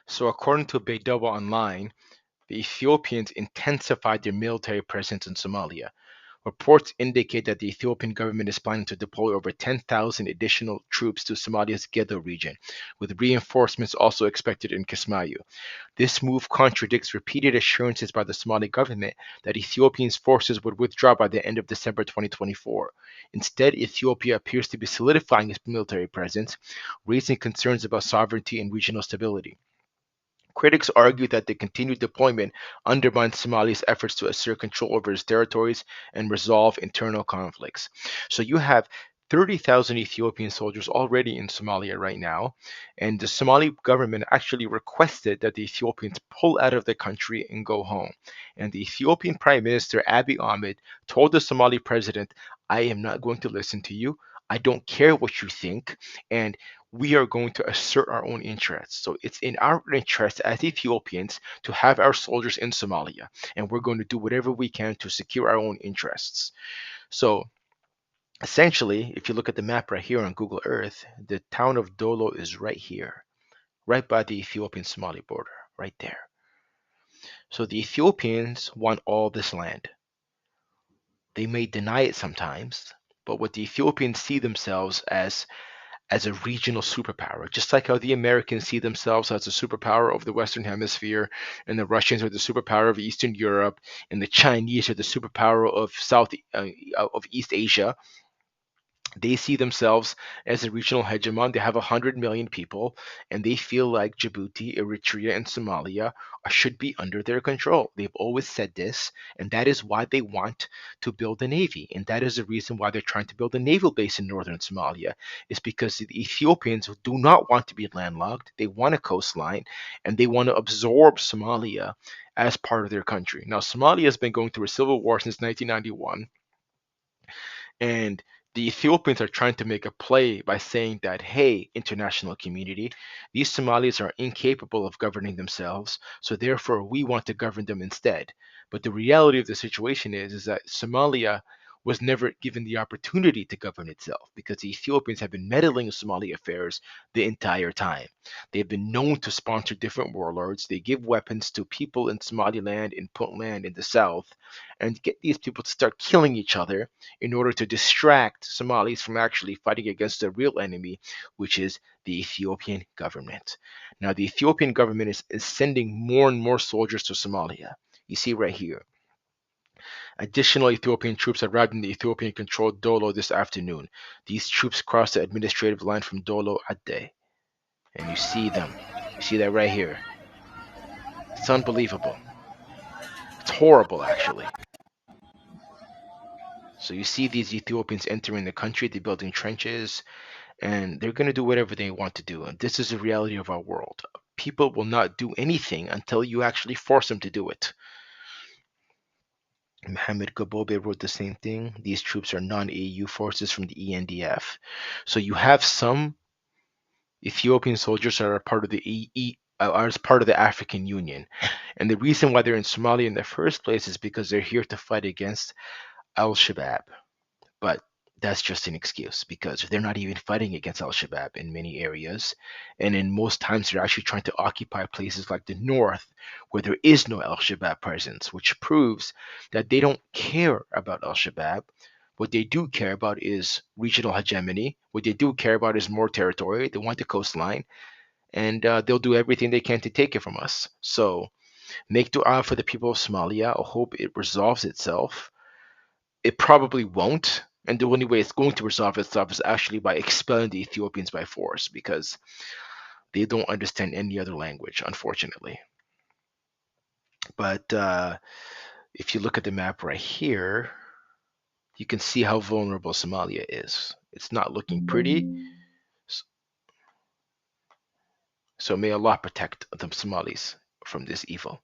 So, according to Beidouba Online, the Ethiopians intensified their military presence in Somalia. Reports indicate that the Ethiopian government is planning to deploy over 10,000 additional troops to Somalia's Gedo region, with reinforcements also expected in Kismayu. This move contradicts repeated assurances by the Somali government that Ethiopia's forces would withdraw by the end of December 2024. Instead, Ethiopia appears to be solidifying its military presence, raising concerns about sovereignty and regional stability. Critics argue that the continued deployment undermines Somalia's efforts to assert control over its territories and resolve internal conflicts. So you have 30,000 Ethiopian soldiers already in Somalia right now, and the Somali government actually requested that the Ethiopians pull out of the country and go home. And the Ethiopian Prime Minister Abiy Ahmed told the Somali president, I am not going to listen to you. I don't care what you think. And we are going to assert our own interests. So it's in our interest as Ethiopians to have our soldiers in Somalia, and we're going to do whatever we can to secure our own interests. So essentially, if you look at the map right here on Google Earth, the town of Dolo is right here, right by the Ethiopian Somali border, right there. So the Ethiopians want all this land. They may deny it sometimes, but what the Ethiopians see themselves as a regional superpower, just like how the Americans see themselves as a superpower of the Western Hemisphere, and the Russians are the superpower of Eastern Europe, and the Chinese are the superpower of of East Asia. They see themselves as a regional hegemon. They have 100 million people, and they feel like Djibouti, Eritrea, and Somalia should be under their control. They've always said this, and that is why they want to build a navy. And that is the reason why they're trying to build a naval base in northern Somalia, is because the Ethiopians do not want to be landlocked. They want a coastline, and they want to absorb Somalia as part of their country. Now, Somalia has been going through a civil war since 1991, and the Ethiopians are trying to make a play by saying that, hey, international community, these Somalis are incapable of governing themselves, so therefore we want to govern them instead. But the reality of the situation is that Somalia was never given the opportunity to govern itself because the Ethiopians have been meddling in Somali affairs the entire time. They've been known to sponsor different warlords. They give weapons to people in Somaliland, in Puntland, in the south, and get these people to start killing each other in order to distract Somalis from actually fighting against the real enemy, which is the Ethiopian government. Now, the Ethiopian government is sending more and more soldiers to Somalia. You see right here. Additional Ethiopian troops arrived in the Ethiopian controlled Dolo this afternoon. These troops crossed the administrative line from Dolo Ade. And you see them. You see that right here. It's unbelievable. It's horrible, actually. So you see these Ethiopians entering the country, they're building trenches, and they're going to do whatever they want to do. And this is the reality of our world. People will not do anything until you actually force them to do it. Mohammed Gabobe wrote the same thing. These troops are non-AU forces from the ENDF. So you have some Ethiopian soldiers that are part of the are as part of the African Union. And the reason why they're in Somalia in the first place is because they're here to fight against Al Shabaab. But that's just an excuse because they're not even fighting against Al Shabaab in many areas. And in most times, they're actually trying to occupy places like the north where there is no Al Shabaab presence, which proves that they don't care about Al Shabaab. What they do care about is regional hegemony. What they do care about is more territory. They want the coastline, and they'll do everything they can to take it from us. So make dua for the people of Somalia. I hope it resolves itself. It probably won't. And the only way it's going to resolve itself is actually by expelling the Ethiopians by force because they don't understand any other language, unfortunately. But if you look at the map right here, you can see how vulnerable Somalia is. It's not looking pretty. So may Allah protect the Somalis from this evil.